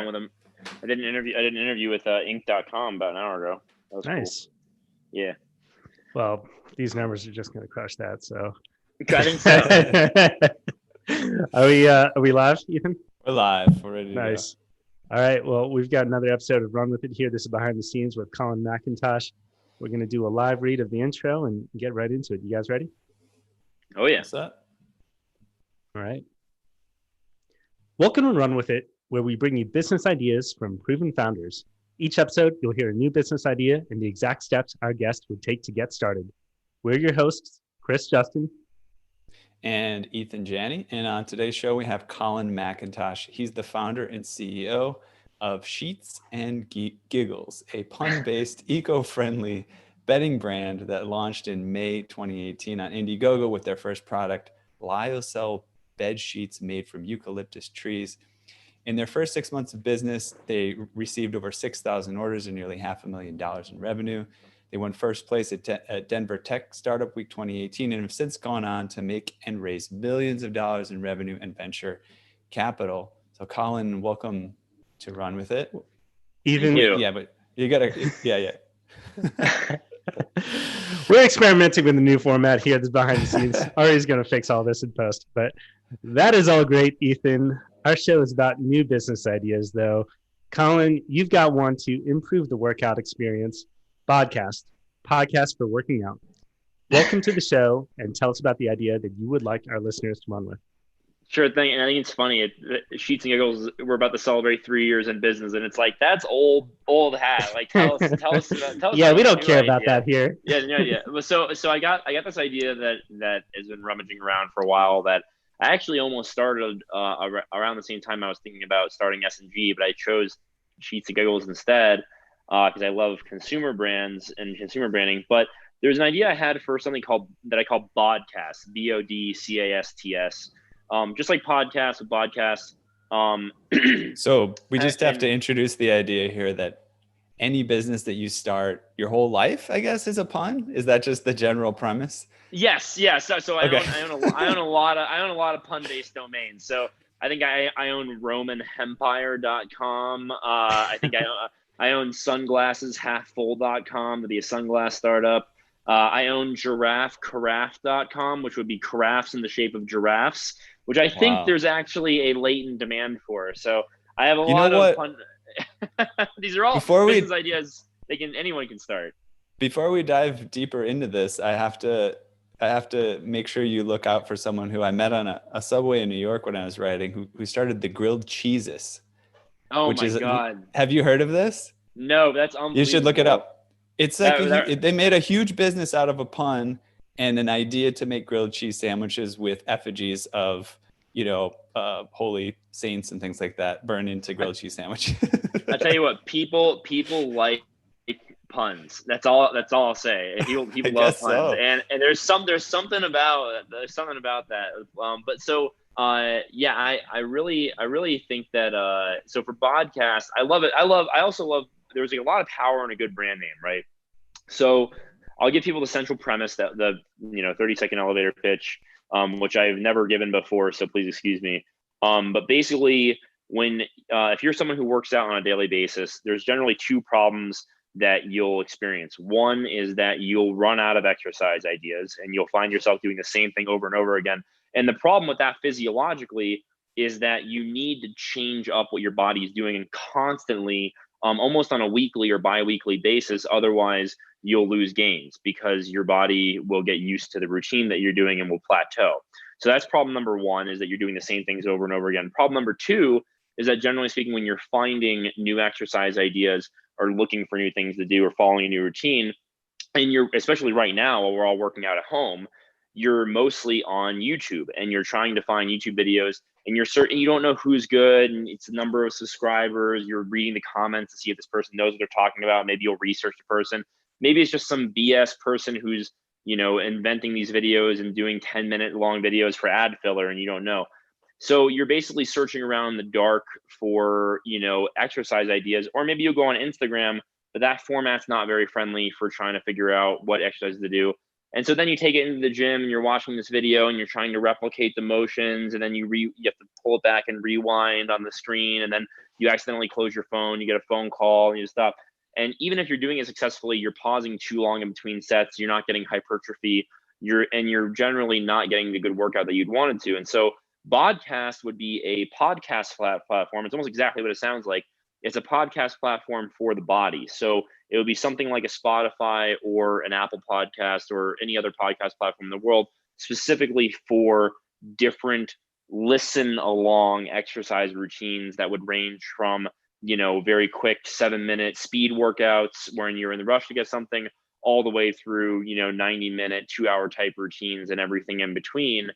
with him. I did an interview with Inc.com about an hour ago. That was Nice. Cool. Yeah. Well, these numbers are just going to crush that. So I think so. Are we live, Ethan? We're live. We're ready to go. Nice. All right. Well, we've got another episode of Run With It here. This is behind the scenes with Colin McIntosh. We're going to do a live read of the intro and get right into it. You guys ready? Oh, yeah. What's that? All right. Welcome to Run With It, where we bring you business ideas from proven founders. Each episode, you'll hear a new business idea and the exact steps our guest would take to get started. We're your hosts, Chris Justin. And Ethan Janney. And on today's show, we have Colin McIntosh. He's the founder and CEO of Sheets and Giggles, a pun-based, eco-friendly bedding brand that launched in May 2018 on Indiegogo with their first product, Lyocell bed sheets made from eucalyptus trees. In their first 6 months of business, they received over 6,000 orders and nearly $500,000 in revenue. They won first place at Denver Tech Startup Week 2018 and have since gone on to make and raise millions of dollars in revenue and venture capital. So Colin, welcome to Run With It. Ethan. Yeah, but you gotta, yeah. We're experimenting with a new format here that's behind the scenes. Ari's going to fix all this in post, but that is all great, Ethan. Our show is about new business ideas, though. Colin, you've got one to improve the workout experience. Podcast for working out. Welcome to the show, and tell us about the idea that you would like our listeners to run with. Sure thing. And I think it's funny. Sheets and Giggles, we're about to celebrate 3 years in business, and it's like, that's old hat. Like, tell us. Yeah, we don't care about that here. Yeah. So I got this idea that has been rummaging around for a while. That I actually almost started around the same time I was thinking about starting S&G, but I chose Sheets and Giggles instead because I love consumer brands and consumer branding. But there's an idea I had for something that I call Bodcast, BODCASTS. Just like podcasts with podcasts. So we just have to introduce the idea here that any business that you start your whole life, I guess, is a pun. Is that just the general premise? Yes. So Okay. I own a lot of pun-based domains. So I think I own RomanHempire.com. I think I own sunglasseshalffull.com to be a sunglass startup. I own giraffecarafe.com, which would be carafes in the shape of giraffes, which I think there's actually a latent demand for. So I have a lot of pun. These are all business ideas anyone can start. Before we dive deeper into this, I have to make sure you look out for someone who I met on a subway in New York when I was writing, who started the Grilled Cheeses. Oh my God. Have you heard of this? No, that's unbelievable. You should look it up. It's like they made a huge business out of a pun and an idea to make grilled cheese sandwiches with effigies of, holy saints and things like that burn into grilled cheese sandwiches. I tell you what, people like puns. That's all I'll say. People love puns, so. and there's something about that. I really think that. So for podcast, I love it. I also love. There's a lot of power in a good brand name, right? So I'll give people the central premise, that the 30-second elevator pitch, which I've never given before, so please excuse me. But basically, if you're someone who works out on a daily basis, there's generally two problems that you'll experience. One is that you'll run out of exercise ideas and you'll find yourself doing the same thing over and over again. And the problem with that physiologically is that you need to change up what your body is doing and constantly, almost on a weekly or bi-weekly basis. Otherwise, you'll lose gains because your body will get used to the routine that you're doing and will plateau. So that's problem number one, is that you're doing the same things over and over again. Problem number two is that, generally speaking, when you're finding new exercise ideas or looking for new things to do or following a new routine, and you're, especially right now while we're all working out at home, you're mostly on YouTube and you're trying to find YouTube videos, and you're certain you don't know who's good and it's the number of subscribers. You're reading the comments to see if this person knows what they're talking about. Maybe you'll research the person. Maybe it's just some BS person who's, inventing these videos and doing 10-minute long videos for ad filler, and you don't know. So you're basically searching around in the dark for, exercise ideas, or maybe you'll go on Instagram, but that format's not very friendly for trying to figure out what exercises to do. And so then you take it into the gym and you're watching this video and you're trying to replicate the motions, and then you have to pull it back and rewind on the screen, and then you accidentally close your phone, you get a phone call, and you stop. And even if you're doing it successfully, you're pausing too long in between sets, you're not getting hypertrophy, you're generally not getting the good workout that you'd wanted to. And so Podcast would be a podcast platform. It's almost exactly what it sounds like. It's a podcast platform for the body. So it would be something like a Spotify or an Apple Podcast or any other podcast platform in the world, specifically for different listen along exercise routines that would range from, very quick 7-minute speed workouts when you're in the rush to get something, all the way through, 90-minute, 2-hour type routines and everything in between.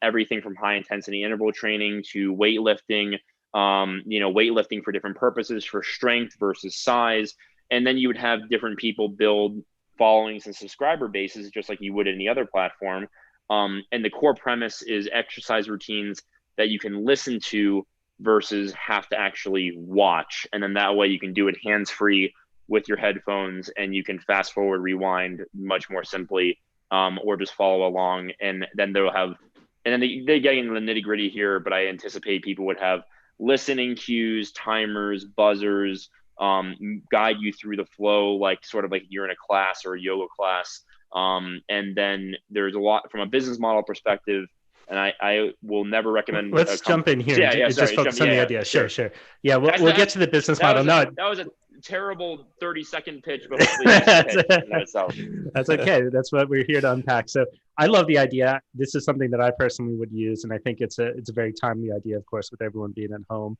Everything from high intensity interval training to weightlifting, weightlifting for different purposes, for strength versus size. And then you would have different people build followings and subscriber bases, just like you would any other platform. And the core premise is exercise routines that you can listen to versus have to actually watch. And then that way you can do it hands-free with your headphones, and you can fast forward, rewind much more simply, or just follow along. And then they get into the nitty gritty here, but I anticipate people would have listening cues, timers, buzzers, guide you through the flow, sort of like you're in a class or a yoga class. And then there's a lot from a business model perspective, and I will never recommend. Let's jump in here. Just focus on the idea. Sure. Yeah, we'll get to the business model. That was a terrible 30-second pitch, but that's okay. That's what we're here to unpack. So I love the idea. This is something that I personally would use, and I think it's a very timely idea, of course, with everyone being at home.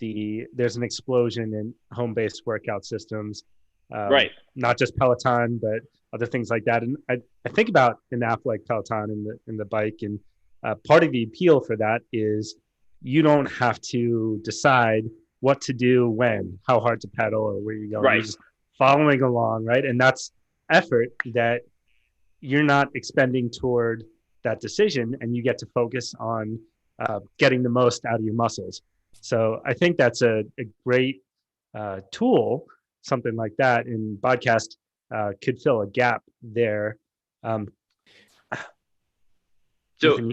There's an explosion in home-based workout systems, right? Not just Peloton, but other things like that. And I think about an app like Peloton in the bike, and part of the appeal for that is you don't have to decide what to do when, how hard to pedal, or where you go. Right. You're just following along, right? And that's effort that you're not expending toward that decision, and you get to focus on getting the most out of your muscles. So I think that's a great tool, something like that, and podcast could fill a gap there. I'm going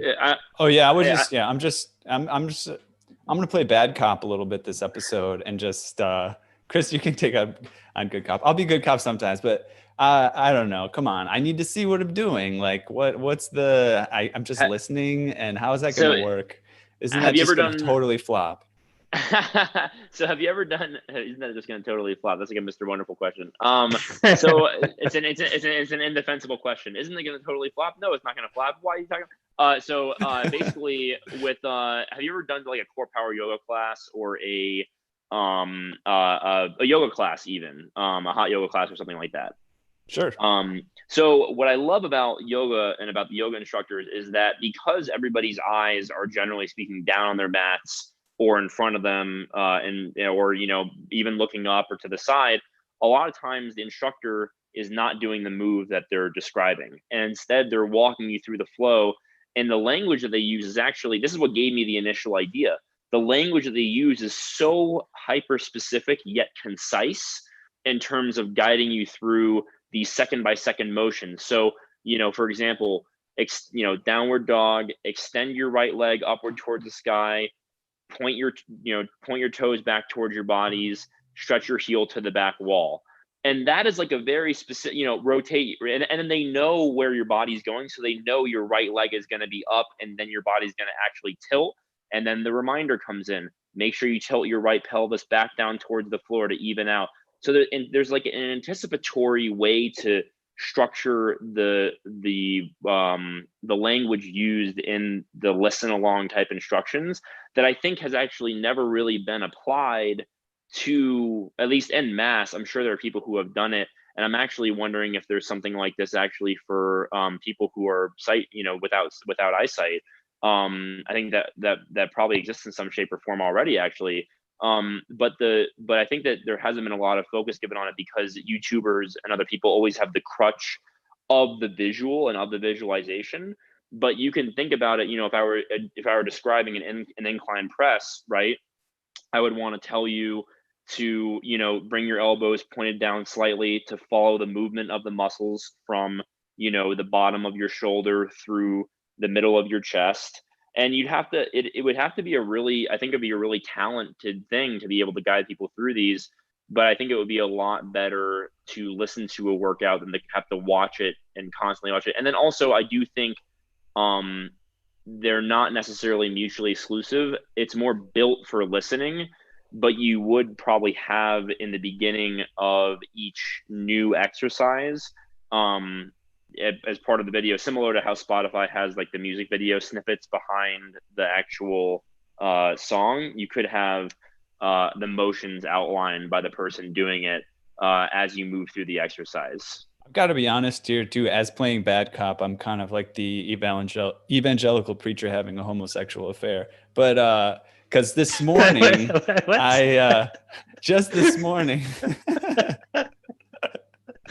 to play bad cop a little bit this episode, and just Chris, you can take on good cop. I'll be good cop sometimes, but I don't know. Come on, I need to see what I'm doing. Like, I'm just listening, and how is that going to work? Isn't that just going to totally flop? So have you ever done? Isn't that just going to totally flop? That's like a Mr. Wonderful question. So it's an indefensible question. Isn't it going to totally flop? No, it's not going to flop. Why are you talking? So basically, with have you ever done like a core power yoga class or a yoga class, even a hot yoga class or something like that? Sure. So what I love about yoga and about the yoga instructors is that because everybody's eyes are generally speaking down on their mats or in front of them, or even looking up or to the side, a lot of times the instructor is not doing the move that they're describing, and instead they're walking you through the flow. And the language that they use is actually, this is what gave me the initial idea. The language that they use is so hyper specific yet concise in terms of guiding you through these second by second motions. So, for example, downward dog, extend your right leg upward towards the sky, point your toes back towards your bodies, stretch your heel to the back wall. And that is like a very specific, rotate, and then they know where your body's going. So they know your right leg is going to be up, and then your body's going to actually tilt. And then the reminder comes in, make sure you tilt your right pelvis back down towards the floor to even out. So there's like an anticipatory way to structure the language used in the listen along type instructions that I think has actually never really been applied to, at least en masse. I'm sure there are people who have done it, and I'm actually wondering if there's something like this actually for people who are without eyesight. I think that probably exists in some shape or form already, actually. But I think that there hasn't been a lot of focus given on it because YouTubers and other people always have the crutch of the visual and of the visualization. But you can think about it, if I were describing an incline press, right? I would want to tell you to, bring your elbows pointed down slightly, to follow the movement of the muscles from the bottom of your shoulder through the middle of your chest. And it would have to be I think it'd be a really talented thing to be able to guide people through these. But I think it would be a lot better to listen to a workout than to have to watch it and constantly watch it. And then also, I do think they're not necessarily mutually exclusive. It's more built for listening, but you would probably have in the beginning of each new exercise, as part of the video, similar to how Spotify has like the music video snippets behind the actual song. You could have the motions outlined by the person doing it as you move through the exercise. I've got to be honest here too, as playing bad cop, I'm kind of like the evangelical preacher having a homosexual affair. But because this morning, just this morning,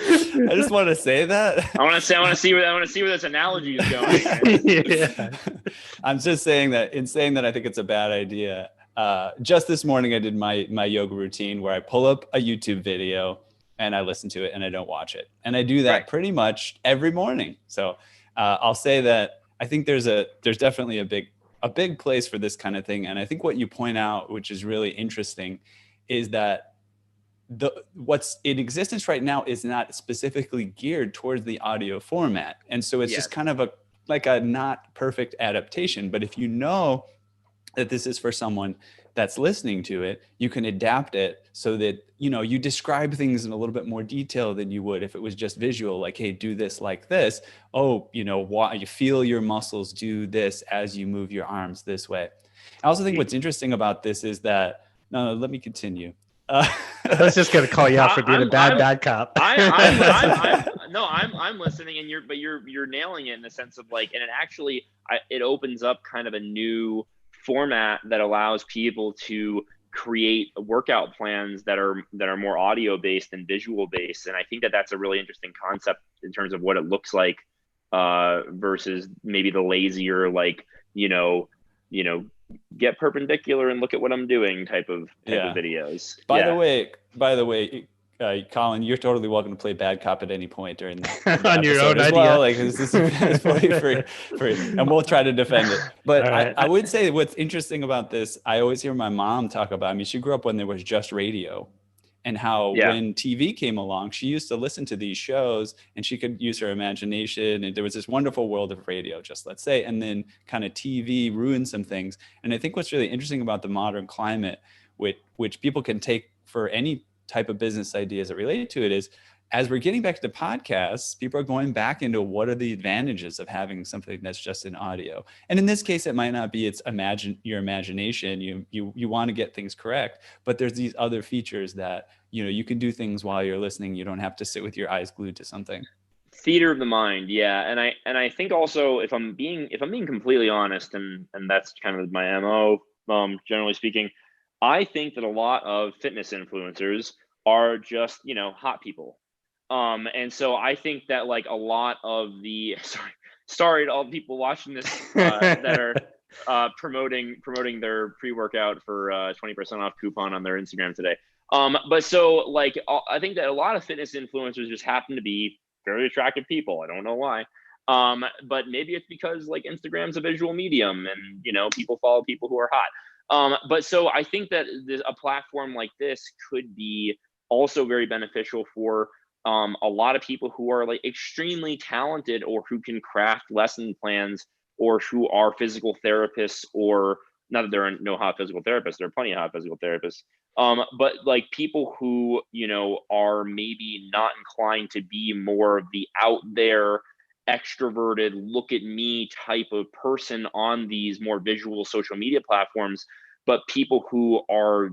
I just want to say that. I want to see where this analogy is going. Yeah. I'm just saying that in saying that, I think it's a bad idea. Just this morning, I did my yoga routine where I pull up a YouTube video and I listen to it and I don't watch it. And I do that pretty much every morning. So I'll say that I think there's definitely a big place for this kind of thing. And I think what you point out, which is really interesting, is that what's in existence right now is not specifically geared towards the audio format. And so it's just kind of a not perfect adaptation. But if you know that this is for someone that's listening to it, you can adapt it so that, you describe things in a little bit more detail than you would if it was just visual, like, hey, do this like this. Oh, you feel your muscles do this as you move your arms this way. I also think what's interesting about this is that, no, let me continue. I was just going to call you out for being a bad cop. I'm listening, and you're nailing it in the sense of like, and it opens up kind of a new format that allows people to create workout plans that are more audio based and visual based. And I think that that's a really interesting concept in terms of what it looks like versus maybe the lazier, like, get perpendicular and look at what I'm doing type of videos. By the way, Colin, you're totally welcome to play bad cop at any point during the on your own idea. Well. Like this is free, and we'll try to defend it. But right. I would say what's interesting about this, I always hear my mom talk about. I mean, she grew up when there was just radio, and how when TV came along, she used to listen to these shows, and she could use her imagination. And there was this wonderful world of radio, just let's say, and then kind of TV ruined some things. And I think what's really interesting about the modern climate, which people can take for any type of business ideas that relate to it, is as we're getting back to podcasts, people are going back into what are the advantages of having something that's just in audio. And in this case, it might not be your imagination. You want to get things correct, but there's these other features that, you can do things while you're listening. You don't have to sit with your eyes glued to something. Theater of the mind. Yeah. And I think also if I'm being completely honest, and that's kind of my MO, generally speaking, I think that a lot of fitness influencers are just, hot people. And so I think that like a lot of the, sorry to all the people watching this that are promoting their pre-workout for 20% off coupon on their Instagram today. But so like, I think that a lot of fitness influencers just happen to be very attractive people. I don't know why. But maybe it's because like Instagram's a visual medium and, people follow people who are hot. But so I think that a platform like this could be also very beneficial for a lot of people who are like extremely talented or who can craft lesson plans or who are physical therapists, or not that there are no hot physical therapists, there are plenty of hot physical therapists. But like people who, are maybe not inclined to be more of the out there, extroverted, look at me type of person on these more visual social media platforms, but people who are,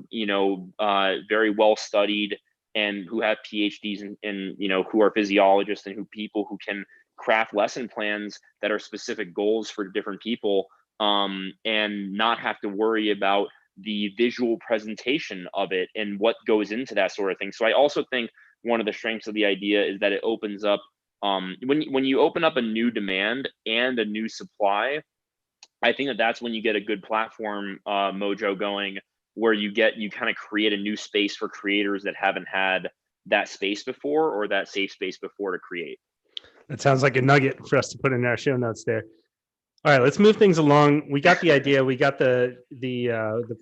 very well studied and who have PhDs and who are physiologists and who people who can craft lesson plans that are specific goals for different people, and not have to worry about the visual presentation of it and what goes into that sort of thing. So I also think one of the strengths of the idea is that it opens up, when you open up a new demand and a new supply, I think that's when you get a good platform mojo going, where you kind of create a new space for creators that haven't had that space before or that safe space before to create. That sounds like a nugget for us to put in our show notes there. All right, let's move things along. We got the idea. We got the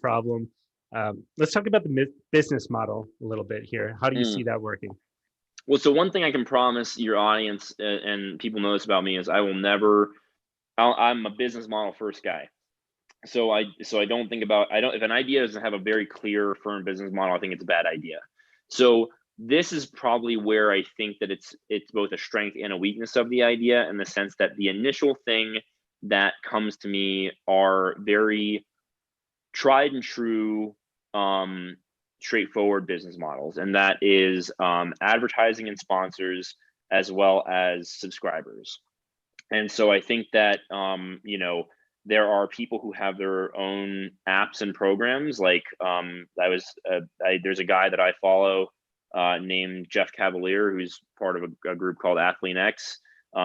problem. Let's talk about the business model a little bit here. How do you see that working? Well, so one thing I can promise your audience and people know this about me is I'm a business model first guy. So I don't think about, if an idea doesn't have a very clear, firm business model, I think it's a bad idea. So this is probably where I think that it's both a strength and a weakness of the idea, in the sense that the initial thing that comes to me are very tried and true, straightforward business models, and that is advertising and sponsors as well as subscribers. And so I think that there are people who have their own apps and programs. Like there's a guy that I follow named Jeff Cavalier, who's part of a group called Athlean-X.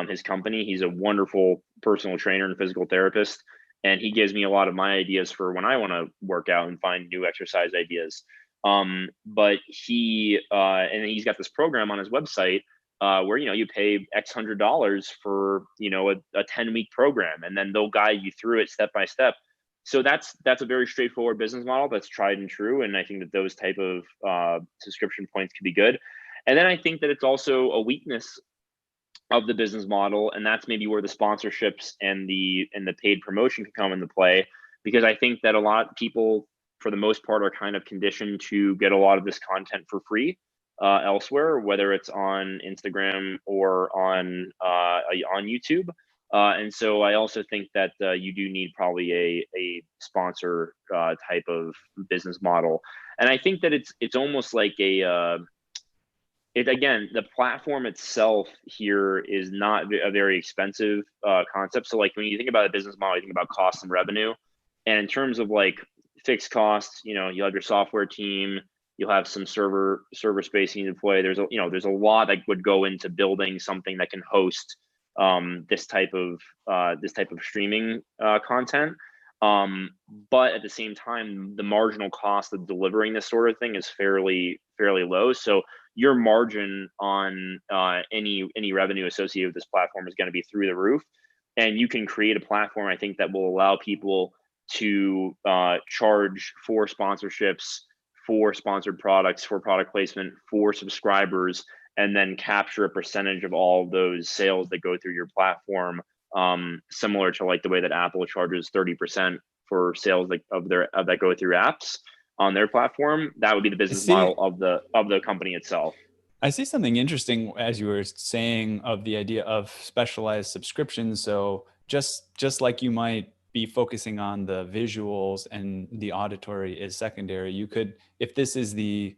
His company, he's a wonderful personal trainer and physical therapist, and he gives me a lot of my ideas for when I want to work out and find new exercise ideas. But he's got this program on his website where you pay X $100 for a 10-week program, and then they'll guide you through it step by step. So that's a very straightforward business model that's tried and true, and I think that those type of subscription points could be good. And then I think that it's also a weakness of the business model, and that's maybe where the sponsorships and the paid promotion can come into play, because I think that a lot of people, for the most part, are kind of conditioned to get a lot of this content for free elsewhere, whether it's on Instagram or on YouTube. And so I also think that you do need probably a sponsor type of business model. And I think that it's almost like again, the platform itself here is not a very expensive concept. So like when you think about a business model, you think about cost and revenue. And in terms of like fixed costs, you have your software team, you'll have some server space you need to deploy. There's a lot that would go into building something that can host this type of streaming content. But at the same time, the marginal cost of delivering this sort of thing is fairly low. So your margin on any revenue associated with this platform is going to be through the roof. And you can create a platform, I think, that will allow people to charge for sponsorships, for sponsored products, for product placement, for subscribers, and then capture a percentage of all of those sales that go through your platform, similar to like the way that Apple charges 30% for sales that go through apps on their platform. That would be the business model of the company itself. I see something interesting as you were saying of the idea of specialized subscriptions. So just like you might be focusing on the visuals and the auditory is secondary, you could, if this is the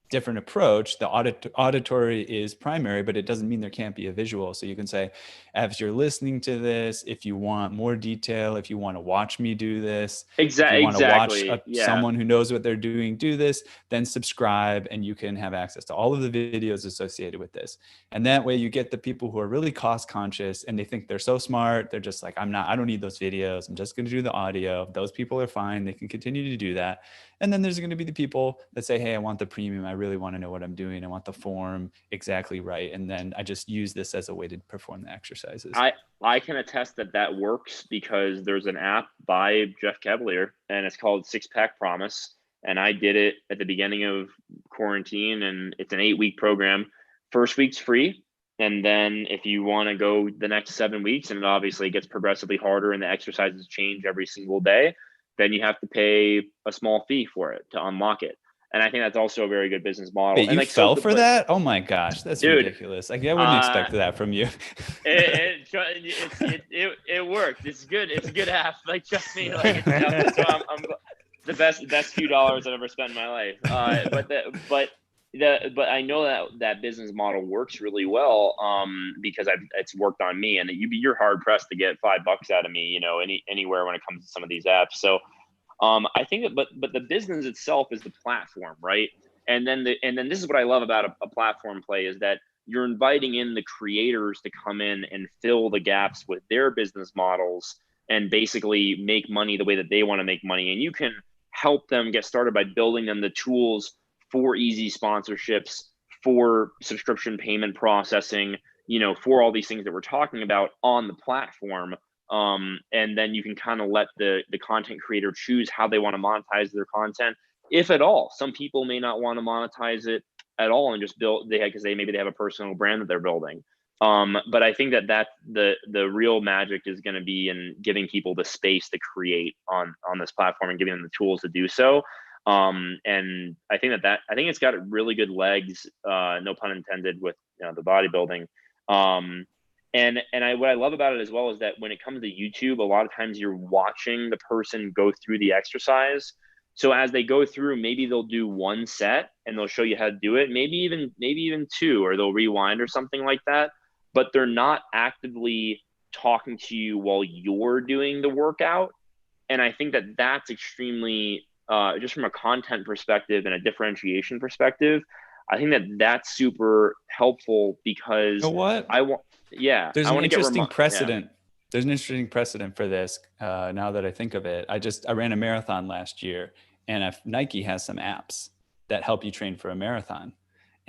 different approach, the auditory is primary, but it doesn't mean there can't be a visual. So you can say, as you're listening to this, if you want more detail, if you want to watch me do this, exactly, if you want to watch someone who knows what they're doing do this, then subscribe and you can have access to all of the videos associated with this. And that way you get the people who are really cost conscious and they think they're so smart. They're just like, I don't need those videos. I'm just going to do the audio. Those people are fine. They can continue to do that. And then there's going to be the people that say, hey, I want the premium. I really want to know what I'm doing. I want the form exactly right. And then I just use this as a way to perform the exercises. I can attest that works, because there's an app by Jeff Cavalier and it's called Six Pack Promise. And I did it at the beginning of quarantine, and it's an 8-week program. First week's free. And then if you want to go the next 7 weeks, and it obviously gets progressively harder and the exercises change every single day, then you have to pay a small fee for it to unlock it. And I think that's also a very good business model. Wait, and you fell for that? Oh my gosh, that's ridiculous. Like, I wouldn't expect that from you. It worked. It's good. It's a good app. Like, trust me. Like, so I'm the best few dollars I've ever spent in my life. But I know that business model works really well because it's worked on me, and you're hard pressed to get $5 out of me, anywhere when it comes to some of these apps. So I think that, but the business itself is the platform, right? And then this is what I love about a platform play, is that you're inviting in the creators to come in and fill the gaps with their business models and basically make money the way that they want to make money. And you can help them get started by building them the tools for easy sponsorships, for subscription payment processing, for all these things that we're talking about on the platform. And then you can kind of let the content creator choose how they want to monetize their content, if at all. Some people may not want to monetize it at all and just because maybe they have a personal brand that they're building. But I think that the real magic is going to be in giving people the space to create on this platform and giving them the tools to do so. And I think I think it's got really good legs, no pun intended, with the bodybuilding. What I love about it as well is that when it comes to YouTube, a lot of times you're watching the person go through the exercise. So as they go through, maybe they'll do one set and they'll show you how to do it, maybe even two, or they'll rewind or something like that. But they're not actively talking to you while you're doing the workout. And I think that that's extremely, just from a content perspective and a differentiation perspective, I think that that's super helpful, because you know what? There's an interesting precedent. Yeah. There's an interesting precedent for this. Now that I think of it, I ran a marathon last year, and Nike has some apps that help you train for a marathon.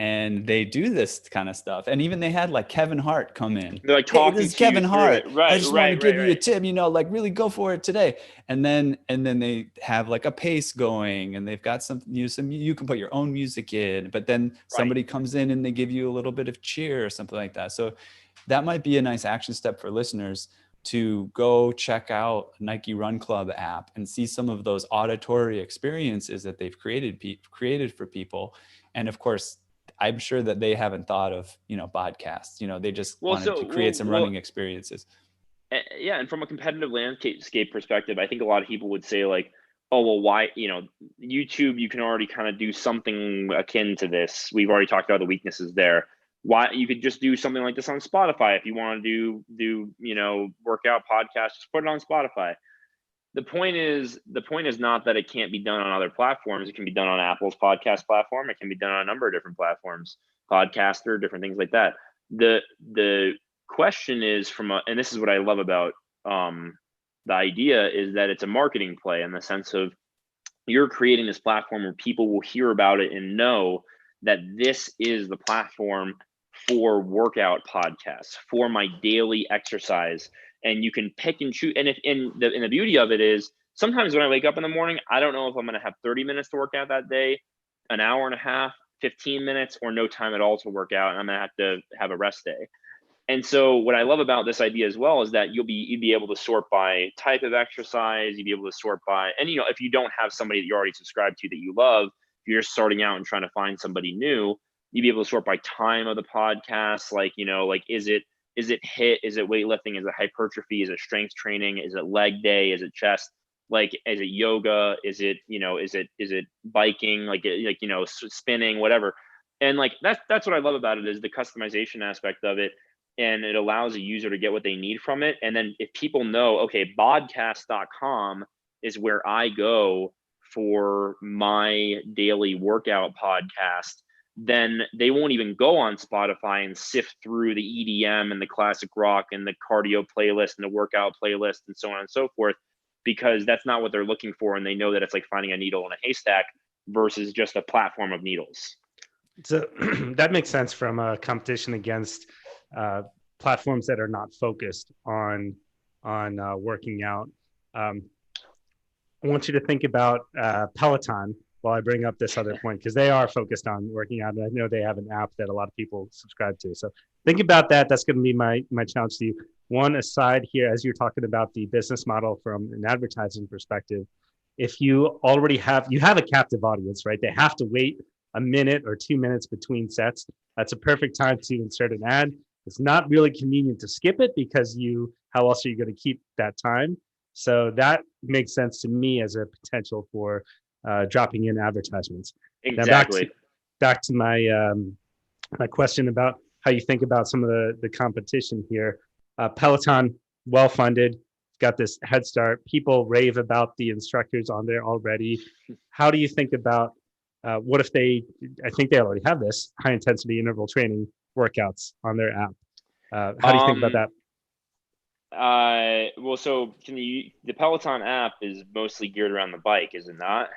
And they do this kind of stuff. And even they had like Kevin Hart come in. They're like talking this is Kevin Hart. Right, I just want to give you a tip, like really go for it today. And then they have like a pace going, and they've got some you can put your own music in, but then somebody comes in and they give you a little bit of cheer or something like that. So that might be a nice action step for listeners to go check out Nike Run Club app and see some of those auditory experiences that they've created for people. And of course, I'm sure that they haven't thought of, podcasts. They just wanted to create some running experiences. Yeah, and from a competitive landscape perspective, I think a lot of people would say like, oh, well, why, YouTube, you can already kind of do something akin to this. We've already talked about the weaknesses there. Why you could just do something like this on Spotify if you want to do workout podcasts, just put it on Spotify. The point is not that it can't be done on other platforms. It can be done on Apple's podcast platform. It can be done on a number of different platforms, Podcaster, different things like that. The question is and this is what I love about the idea, is that it's a marketing play, in the sense of you're creating this platform where people will hear about it and know that this is the platform for workout podcasts, for my daily exercise. And you can pick and choose. And the beauty of it is, sometimes when I wake up in the morning, I don't know if I'm going to have 30 minutes to work out that day, an hour and a half, 15 minutes, or no time at all to work out. And I'm going to have to have a rest day. And so what I love about this idea as well is that you'd be able to sort by type of exercise. You'd be able to sort by, and if you don't have somebody that you already subscribe to that you love, if you're just starting out and trying to find somebody new, you'd be able to sort by time of the podcast. Like, is it HIIT? Is it weightlifting? Is it hypertrophy? Is it strength training? Is it leg day? Is it chest? Like, is it yoga? Is it, is it biking? Like, spinning, whatever. And like, that's what I love about it, is the customization aspect of it. And it allows a user to get what they need from it. And then if people know, okay, bodcast.com is where I go for my daily workout podcast, then they won't even go on Spotify and sift through the EDM and the classic rock and the cardio playlist and the workout playlist and so on and so forth, because that's not what they're looking for. And they know that it's like finding a needle in a haystack versus just a platform of needles. So that makes sense from a competition against platforms that are not focused on working out. I want you to think about Peloton while I bring up this other point, because they are focused on working out. And I know they have an app that a lot of people subscribe to. So think about that. That's going to be my challenge to you. One aside here, as you're talking about the business model from an advertising perspective, if you already have a captive audience, right? They have to wait a minute or 2 minutes between sets. That's a perfect time to insert an ad. It's not really convenient to skip it, because how else are you going to keep that time? So that makes sense to me as a potential for dropping in advertisements. Exactly. Now back to my my question about how you think about some of the competition here. Peloton, well-funded, got this head start. People rave about the instructors on there already. How do you think about what if I think they already have this, high-intensity interval training workouts on their app. How do you think about that? Well, so the Peloton app is mostly geared around the bike, is it not?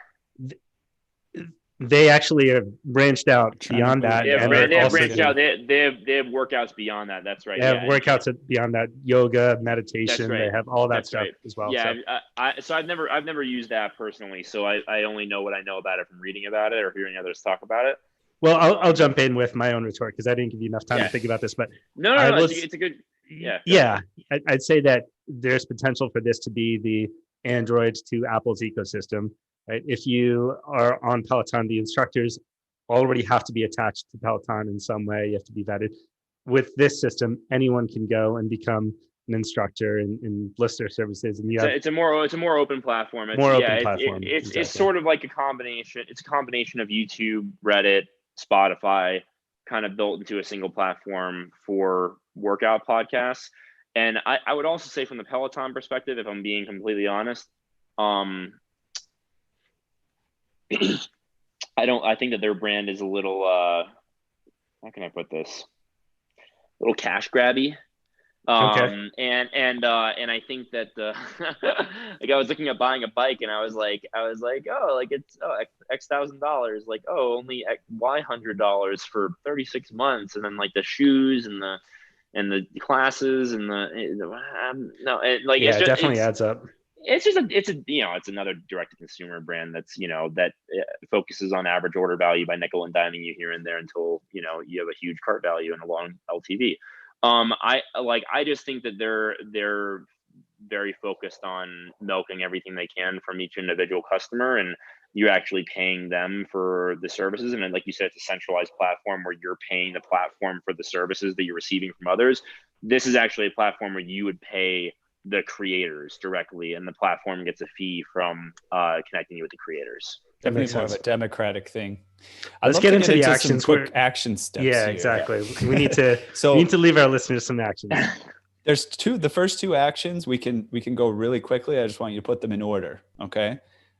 They actually have branched out beyond that. They have, And they have also branched out. They have workouts beyond that. That's right. they have Yeah. workouts beyond that, yoga, That's meditation. right. They have all that That's stuff right. as well. Yeah. So. So I've never used that personally. So I only know what I know about it from reading about it or hearing others talk about it. Well, I'll jump in with my own retort because I didn't give you enough time to think about this. But no, it's a good. Yeah. Yeah, I'd say that there's potential for this to be the Android to Apple's ecosystem. Right? If you are on Peloton, the instructors already have to be attached to Peloton in some way. You have to be vetted. With this system, anyone can go and become an instructor and list their services, and it's a more open platform. It's sort of like a combination. It's a combination of YouTube, Reddit, Spotify, kind of built into a single platform for workout podcasts. And I would also say from the Peloton perspective, if I'm being completely honest, I think that their brand is a little how can I put this? A little cash grabby. Okay. And I think that like I was looking at buying a bike and I was like, oh, like it's X $1,000, like, oh, only Y $100 for 36 months, and then like the shoes and the classes and no, it, like, yeah, it definitely adds up. It's it's another direct to consumer brand that's, that focuses on average order value by nickel and diming you here and there until, you have a huge cart value and a long LTV. I just think that they're very focused on milking everything they can from each individual customer, and you're actually paying them for the services. And then, like you said, it's a centralized platform where you're paying the platform for the services that you're receiving from others. This is actually a platform where you would pay the creators directly, and the platform gets a fee from connecting you with the creators. Definitely more of a democratic thing. Let's get into the actions. Quick action steps. Yeah, here. exactly. We need to we need to leave our listeners some actions. There's the first two actions we can go really quickly. I just want you to put them in order, okay?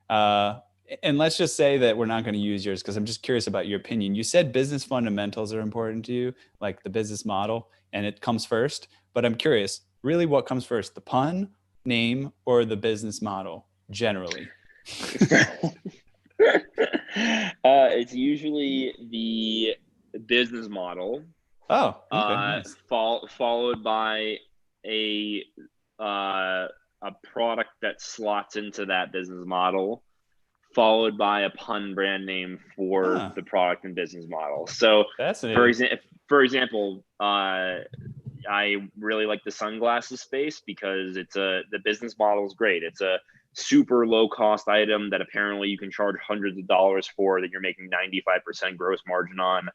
And let's just say that we're not going to use yours because I'm just curious about your opinion. You said business fundamentals are important to you, like the business model, and it comes first. But I'm curious, really, what comes first, the pun, name, or the business model generally? It's usually the business model. Oh, okay, nice. Followed by a product that slots into that business model, followed by a pun brand name for the product and business model. So, for example, I really like the sunglasses space because the business model is great. It's a super low cost item that apparently you can charge hundreds of dollars for, that you're making 95% gross margin on.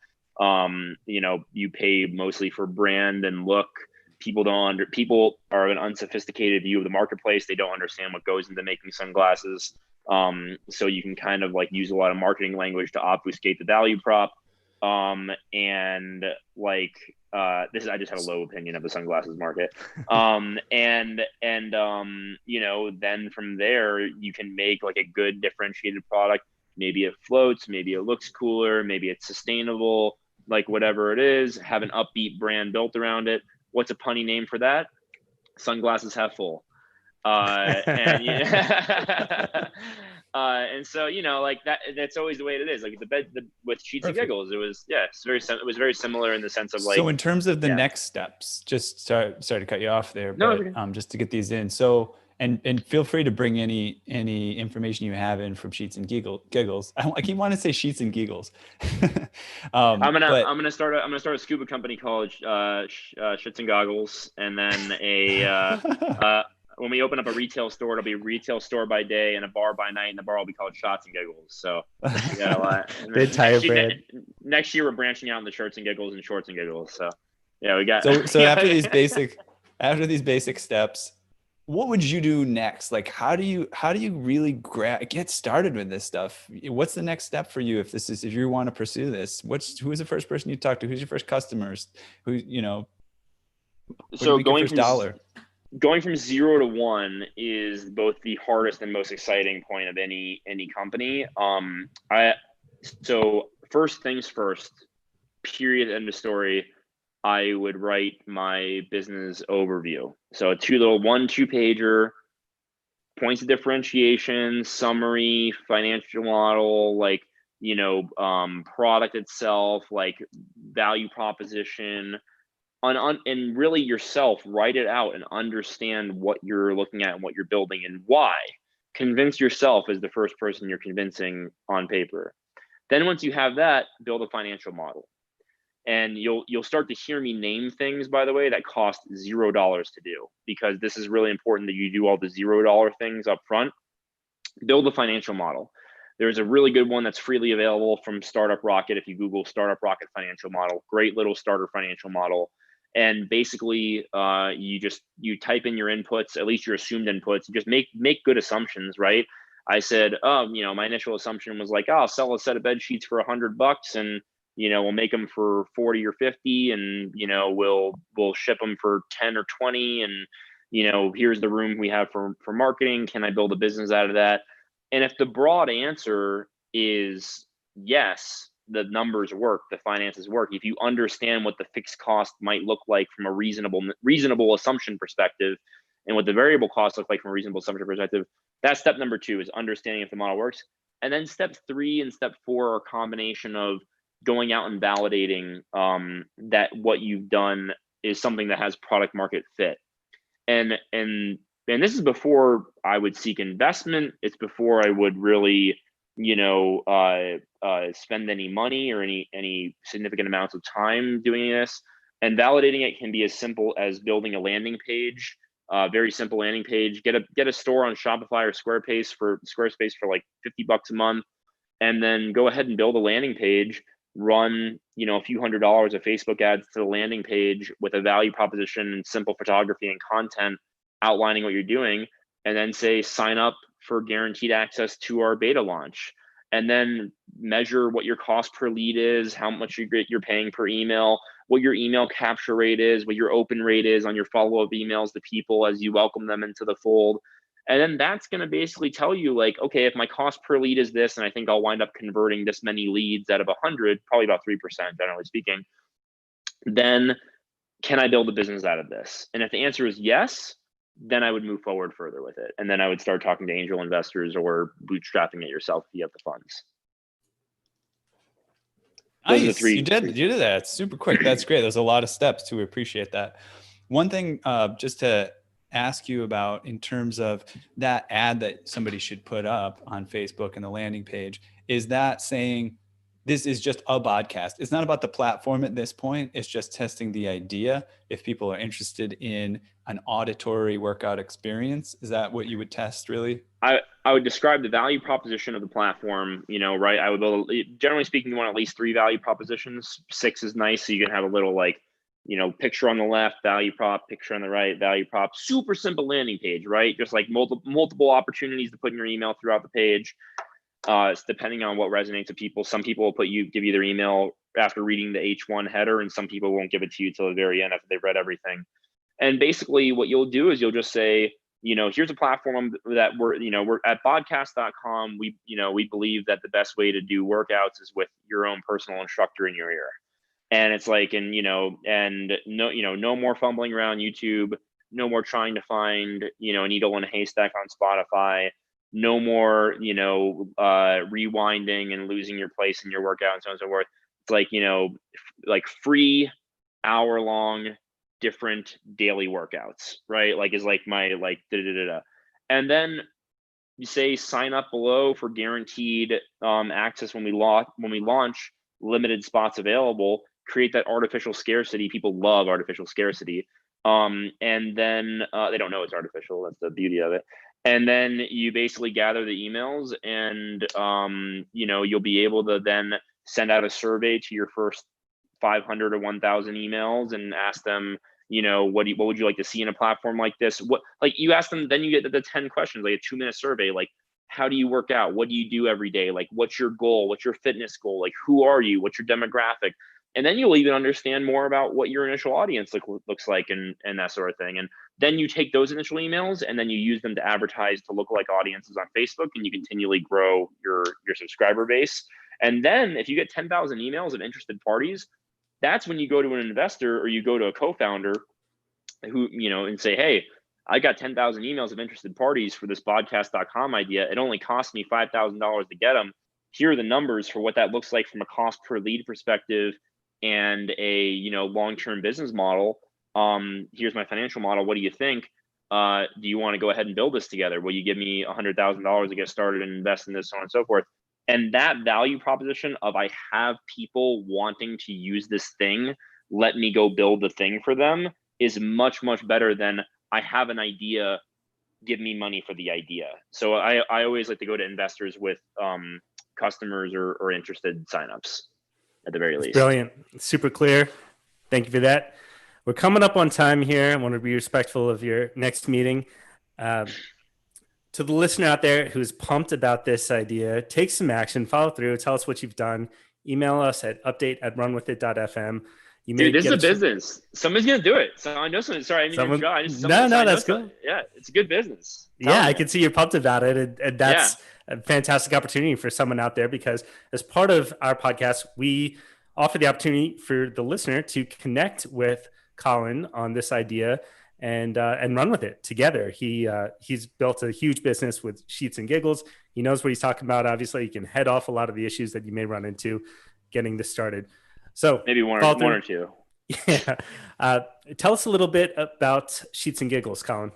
You pay mostly for brand and look. People are an unsophisticated view of the marketplace. They don't understand what goes into making sunglasses. So you can kind of like use a lot of marketing language to obfuscate the value prop. I just have a low opinion of the sunglasses market. Then from there you can make like a good differentiated product. Maybe it floats, maybe it looks cooler, maybe it's sustainable, like whatever it is, have an upbeat brand built around it. What's a punny name for that? Sunglasses half full. And so, like that's always the way it is. Like with Sheets and Giggles, it was very similar in the sense of like. So in terms of the next steps, just sorry to cut you off there, but just to get these in. So and feel free to bring any information you have in from Sheets and Giggles. I keep wanting to say Sheets and Giggles. I'm gonna start a scuba company called Shits and Goggles, and then when we open up a retail store, it'll be a retail store by day and a bar by night, and the bar will be called Shots and Giggles. So the entire brand. Next year, we're branching out into Shirts and Giggles and Shorts and Giggles. So yeah, we got. So after these basic steps, what would you do next? Like, how do you really get started with this stuff? What's the next step for you if you want to pursue this? Who is the first person you talk to? Who's your first customers? So going from 0 to 1 is both the hardest and most exciting point of any company. So first things first, period, end of story. I would write my business overview. So a 2-pager, points of differentiation, summary, financial model, like product itself, like value proposition, and really yourself, write it out and understand what you're looking at and what you're building and why. Convince yourself as the first person you're convincing on paper. Then once you have that, build a financial model. And you'll start to hear me name things, by the way, that cost $0 to do, because this is really important that you do all the $0 things up front. Build a financial model. There's a really good one that's freely available from Startup Rocket. If you Google Startup Rocket financial model, great little starter financial model. And basically, you type in your inputs, at least your assumed inputs. You just make good assumptions, right? I said, my initial assumption was like, I'll sell a set of bed sheets for $100, and we'll make them for 40 or 50, and we'll ship them for 10 or 20, and here's the room we have for marketing. Can I build a business out of that? And if the broad answer is yes, the numbers work, the finances work. If you understand what the fixed cost might look like from a reasonable assumption perspective, and what the variable costs look like from a reasonable assumption perspective, that's step number 2, is understanding if the model works. And then step 3 and step 4 are a combination of going out and validating that what you've done is something that has product market fit. And this is before I would seek investment. It's before I would really, spend any money or any significant amounts of time doing this. And validating it can be as simple as building a landing page, very simple landing page. Get a store on Shopify or Squarespace for like $50 a month, and then go ahead and build a landing page. Run a few $100s of Facebook ads to the landing page with a value proposition and simple photography and content outlining what you're doing, and then say sign up for guaranteed access to our beta launch, and then measure what your cost per lead is, how much you're paying per email, what your email capture rate is, what your open rate is on your follow-up emails to people as you welcome them into the fold. And then that's going to basically tell you, like, okay, if my cost per lead is this, and I think I'll wind up converting this many leads out of 100, probably about 3%, generally speaking, then can I build a business out of this? And if the answer is yes, then I would move forward further with it. And then I would start talking to angel investors or bootstrapping it yourself if you have the funds. Nice. You did that. It's super quick. That's great. There's a lot of steps too. We appreciate that. One thing, just to ask you about in terms of that ad that somebody should put up on Facebook and the landing page, is that saying this is just a podcast? It's not about the platform at this point. It's just testing the idea. If people are interested in an auditory workout experience, is that what you would test really? I would describe the value proposition of the platform, right? I would build, generally speaking, you want at least 3 value propositions. 6 is nice. So you can have a little picture on the left, value prop, picture on the right, value prop, super simple landing page, right? Just like multiple opportunities to put in your email throughout the page. It's depending on what resonates with people. Some people will give you their email after reading the H1 header, and some people won't give it to you till the very end after they've read everything. And basically what you'll do is you'll just say, here's a platform that we're at Bodcast.com. We believe that the best way to do workouts is with your own personal instructor in your ear. And it's like, no more fumbling around YouTube, no more trying to find, a needle in a haystack on Spotify, no more, rewinding and losing your place in your workout and so on and so forth. It's like, like free hour-long different daily workouts, right? Like is like my and then you say sign up below for guaranteed access when we launch, limited spots available. Create that artificial scarcity. People love artificial scarcity. And then they don't know it's artificial. That's the beauty of it. And then you basically gather the emails, and you'll be able to then send out a survey to your first 500 or 1,000 emails and ask them, what would you like to see in a platform like this? What, like, you ask them, then you get the 10 questions, like a 2-minute survey, like, how do you work out? What do you do every day? Like, what's your goal? What's your fitness goal? Like, who are you? What's your demographic? And then you'll even understand more about what your initial audience looks like and that sort of thing. And then you take those initial emails and then you use them to advertise to lookalike audiences on Facebook, and you continually grow your subscriber base. And then if you get 10,000 emails of interested parties, that's when you go to an investor or you go to a co-founder who, and say, hey, I got 10,000 emails of interested parties for this Bodcast.com idea. It only cost me $5,000 to get them. here are the numbers for what that looks like from a cost per lead perspective and a, long-term business model. Here's my financial model. What do you think? Do you want to go ahead and build this together? Will you give me $100,000 to get started and invest in this, so on and so forth? And that value proposition of I have people wanting to use this thing, let me go build the thing for them, is much, much better than I have an idea, give me money for the idea. So I always like to go to investors with customers or interested signups at the very least. Brilliant. Super clear. Thank you for that. We're coming up on time here. I want to be respectful of your next meeting. To the listener out there who's pumped about this idea, take some action, follow through, tell us what you've done. Email us at update@runwithit.fm. Dude, this is a business. Somebody's going to do it. So I know something. Sorry, that's good. Yeah, it's a good business. I can see you're pumped about it. And that's a fantastic opportunity for someone out there, because as part of our podcast, we offer the opportunity for the listener to connect with Colin on this idea and run with it together. He's built a huge business with Sheets and Giggles. He knows what he's talking about. Obviously, he can head off a lot of the issues that you may run into getting this started. So maybe one or two. Yeah. Tell us a little bit about Sheets and Giggles, Colin.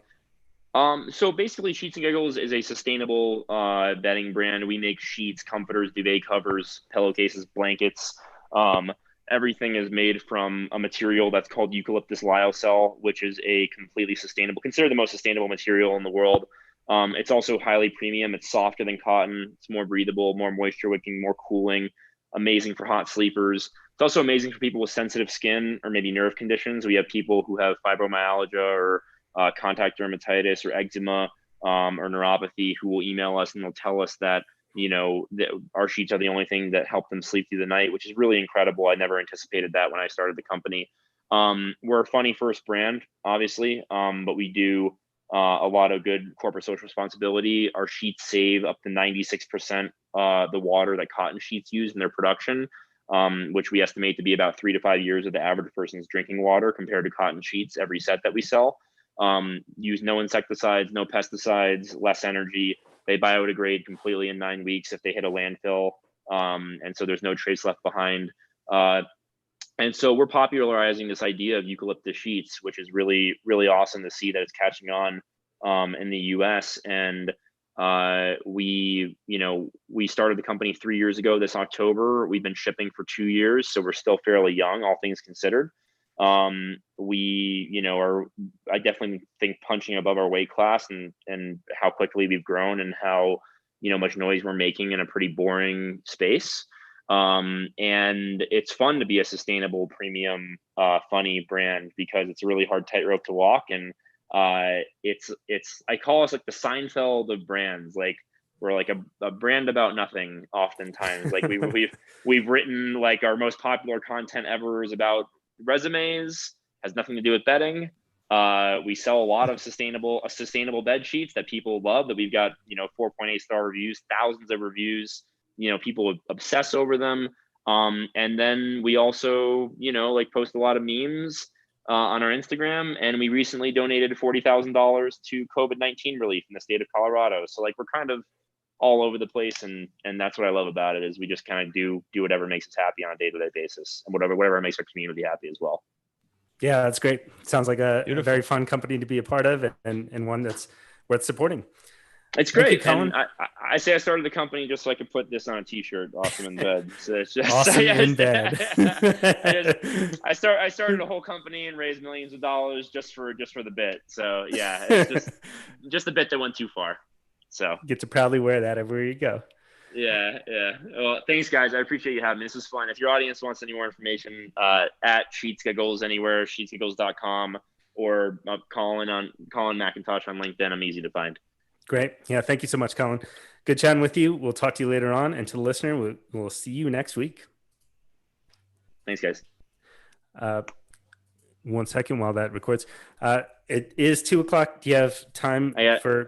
So basically, Sheets and Giggles is a sustainable bedding brand. We make sheets, comforters, duvet covers, pillowcases, blankets. Everything is made from a material that's called eucalyptus lyocell, which is a completely sustainable, considered the most sustainable material in the world. It's also highly premium. It's softer than cotton. It's more breathable, more moisture wicking, more cooling. Amazing for hot sleepers. It's also amazing for people with sensitive skin or maybe nerve conditions. We have people who have fibromyalgia or contact dermatitis or eczema or neuropathy who will email us and they'll tell us that our sheets are the only thing that help them sleep through the night, which is really incredible. I never anticipated that when I started the company. We're a funny first brand, obviously, but we do a lot of good corporate social responsibility. Our sheets save up to 96% the water that cotton sheets use in their production, which we estimate to be about 3 to 5 years of the average person's drinking water compared to cotton sheets every set that we sell. Use no insecticides, no pesticides, less energy. They biodegrade completely in 9 weeks if they hit a landfill. And so there's no trace left behind. And so we're popularizing this idea of eucalyptus sheets, which is really, really awesome to see that it's catching on in the US. And we started the company 3 years ago this October. We've been shipping for 2 years, so we're still fairly young, all things considered. I definitely think punching above our weight class and how quickly we've grown and how, much noise we're making in a pretty boring space. And it's fun to be a sustainable, premium, funny brand because it's a really hard tightrope to walk. And I call us like the Seinfeld of brands. Like we're like a brand about nothing oftentimes. Like we've written like our most popular content ever is about resumes, has nothing to do with bedding. We sell a lot of sustainable bed sheets that people love, that we've got 4.8 star reviews, thousands of reviews. People obsess over them. And then we also post a lot of memes on our Instagram, and we recently donated $40,000 to COVID-19 relief in the state of Colorado. So we're kind of all over the place, and that's what I love about it, is we just kind of do whatever makes us happy on a day-to-day basis, and whatever makes our community happy as well. Yeah, that's great. Sounds like a very fun company to be a part of, and one that's worth supporting. It's great. And I say I started the company just so I could put this on a t-shirt, Awesome in Bed. So it's just Awesome in Bed. I started a whole company and raised millions of dollars just for the bit. So yeah, it's just a bit that went too far. So you get to proudly wear that everywhere you go. Yeah. Well, thanks guys. I appreciate you having me. This was fun. If your audience wants any more information, at Sheets Giggles anywhere, sheetsgiggles.com, or Colin McIntosh on LinkedIn. I'm easy to find. Great. Yeah. Thank you so much, Colin. Good chatting with you. We'll talk to you later on. And to the listener, we'll see you next week. Thanks, guys. 1 second while that records. It is 2:00. Do you have time for